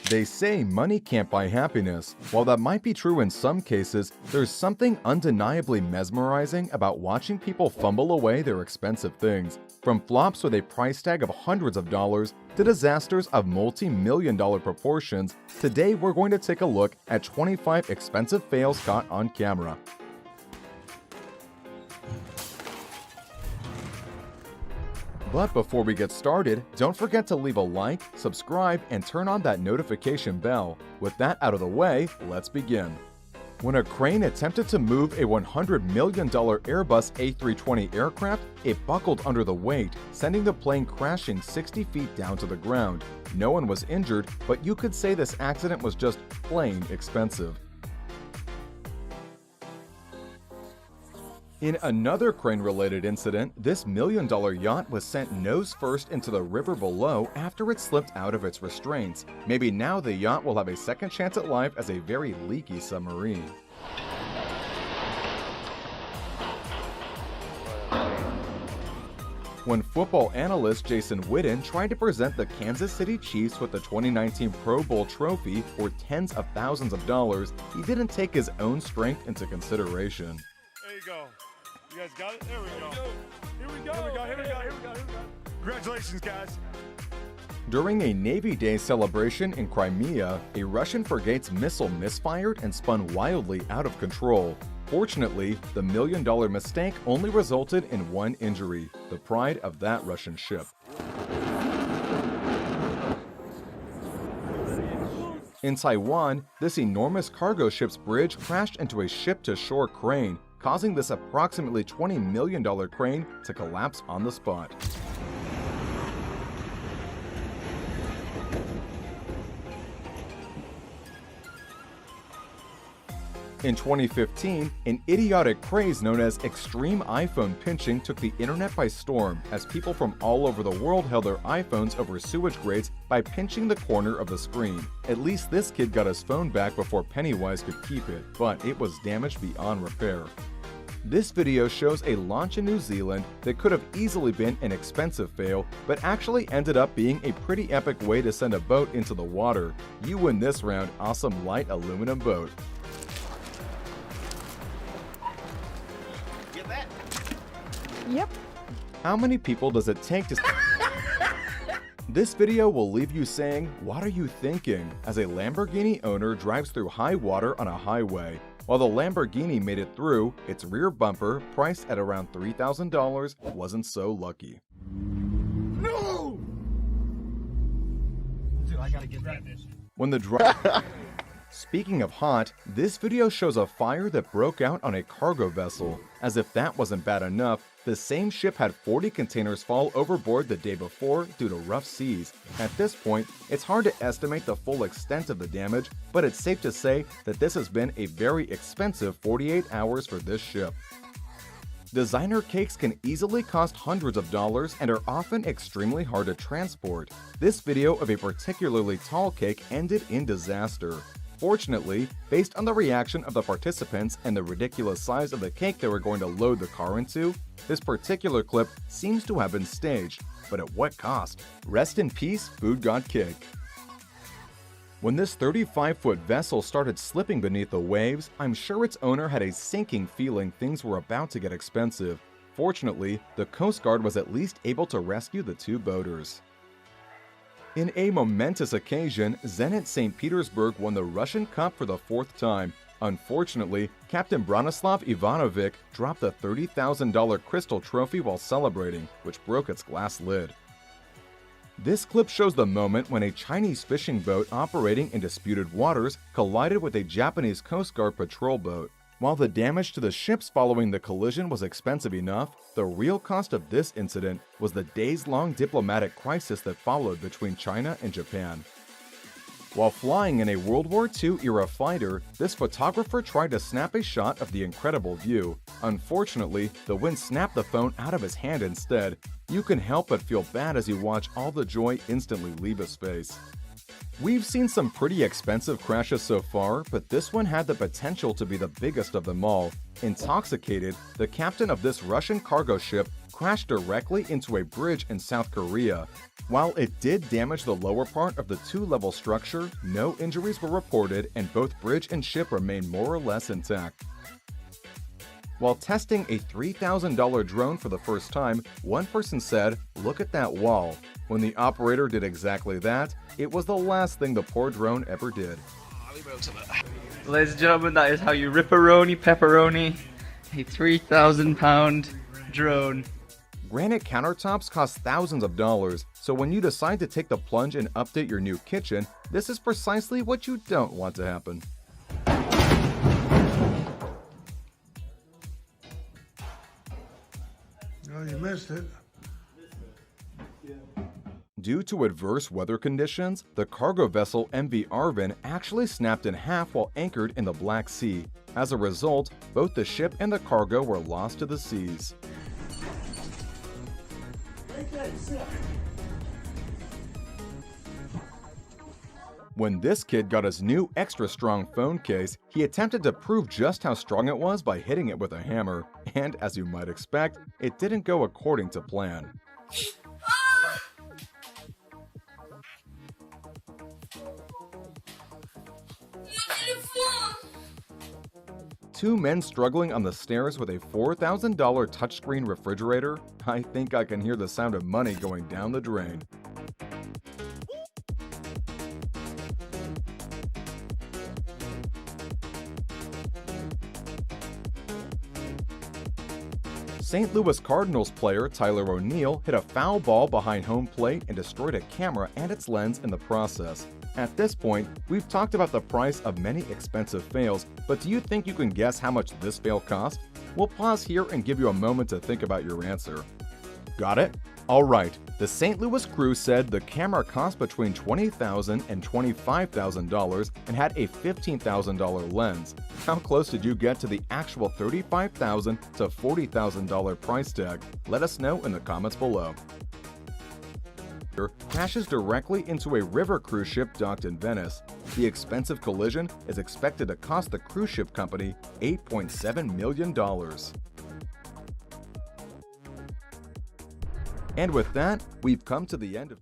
They say money can't buy happiness. While that might be true in some cases, there's something undeniably mesmerizing about watching people fumble away their expensive things. From flops with a price tag of hundreds of dollars to disasters of multi-million-dollar proportions, today we're going to take a look at 25 expensive fails caught on camera. But before we get started, don't forget to leave a like, subscribe, and turn on that notification bell. With that out of the way, let's begin. When a crane attempted to move a $100 million Airbus A320 aircraft, it buckled under the weight, sending the plane crashing 60 feet down to the ground. No one was injured, but you could say this accident was just plain expensive. In another crane-related incident, this million-dollar yacht was sent nose-first into the river below after it slipped out of its restraints. Maybe now the yacht will have a second chance at life as a very leaky submarine. When football analyst Jason Witten tried to present the Kansas City Chiefs with the 2019 Pro Bowl trophy for tens of thousands of dollars, he didn't take his own strength into consideration. There you go. You guys got it? There we go. Here we go. Here we go. Here we go. Here we go. Here we go. Congratulations, guys. During a Navy Day celebration in Crimea, a Russian frigate's missile misfired and spun wildly out of control. Fortunately, the million-dollar mistake only resulted in one injury, the pride of that Russian ship. In Taiwan, this enormous cargo ship's bridge crashed into a ship-to-shore crane, causing this approximately $20 million crane to collapse on the spot. In 2015, an idiotic craze known as extreme iPhone pinching took the internet by storm as people from all over the world held their iPhones over sewage grates by pinching the corner of the screen. At least this kid got his phone back before Pennywise could keep it, but it was damaged beyond repair. This video shows a launch in New Zealand that could have easily been an expensive fail, but actually ended up being a pretty epic way to send a boat into the water. You win this round, awesome light aluminum boat. Get that? Yep. How many people does it take to... This video will leave you saying, "What are you thinking?" as a Lamborghini owner drives through high water on a highway. While the Lamborghini made it through, its rear bumper, priced at around $3,000, wasn't so lucky. No! Dude, I gotta get that. When the Speaking of hot, this video shows a fire that broke out on a cargo vessel. As if that wasn't bad enough, the same ship had 40 containers fall overboard the day before due to rough seas. At this point, it's hard to estimate the full extent of the damage, but it's safe to say that this has been a very expensive 48 hours for this ship. Designer cakes can easily cost hundreds of dollars and are often extremely hard to transport. This video of a particularly tall cake ended in disaster. Fortunately, based on the reaction of the participants and the ridiculous size of the cake they were going to load the car into, this particular clip seems to have been staged, but at what cost? Rest in peace, Food God Cake. When this 35-foot vessel started slipping beneath the waves, I'm sure its owner had a sinking feeling things were about to get expensive. Fortunately, the Coast Guard was at least able to rescue the two boaters. In a momentous occasion, Zenit St. Petersburg won the Russian Cup for the fourth time. Unfortunately, Captain Branislav Ivanovic dropped the $30,000 crystal trophy while celebrating, which broke its glass lid. This clip shows the moment when a Chinese fishing boat operating in disputed waters collided with a Japanese Coast Guard patrol boat. While the damage to the ships following the collision was expensive enough, the real cost of this incident was the days-long diplomatic crisis that followed between China and Japan. While flying in a World War II-era fighter, this photographer tried to snap a shot of the incredible view. Unfortunately, the wind snapped the phone out of his hand instead. You can help but feel bad as you watch all the joy instantly leave his face. We've seen some pretty expensive crashes so far, but this one had the potential to be the biggest of them all. Intoxicated, the captain of this Russian cargo ship crashed directly into a bridge in South Korea. While it did damage the lower part of the two-level structure, no injuries were reported and both bridge and ship remain more or less intact. While testing a $3,000 drone for the first time, one person said, "Look at that wall." When the operator did exactly that, it was the last thing the poor drone ever did. Ladies and gentlemen, that is how you ripperoni pepperoni a 3,000-pound drone. Granite countertops cost thousands of dollars, so when you decide to take the plunge and update your new kitchen, this is precisely what you don't want to happen. Oh, you missed it. Due to adverse weather conditions, the cargo vessel MV Arvin actually snapped in half while anchored in the Black Sea. As a result, both the ship and the cargo were lost to the seas. When this kid got his new extra strong phone case, he attempted to prove just how strong it was by hitting it with a hammer. And as you might expect, it didn't go according to plan. Two men struggling on the stairs with a $4,000 touchscreen refrigerator. I think I can hear the sound of money going down the drain. St. Louis Cardinals player Tyler O'Neill hit a foul ball behind home plate and destroyed a camera and its lens in the process. At this point, we've talked about the price of many expensive fails, but do you think you can guess how much this fail cost? We'll pause here and give you a moment to think about your answer. Got it? Alright, the St. Louis crew said the camera cost between $20,000 and $25,000 and had a $15,000 lens. How close did you get to the actual $35,000 to $40,000 price tag? Let us know in the comments below. Crashes directly into a river cruise ship docked in Venice. The expensive collision is expected to cost the cruise ship company $8.7 million. And with that, we've come to the end of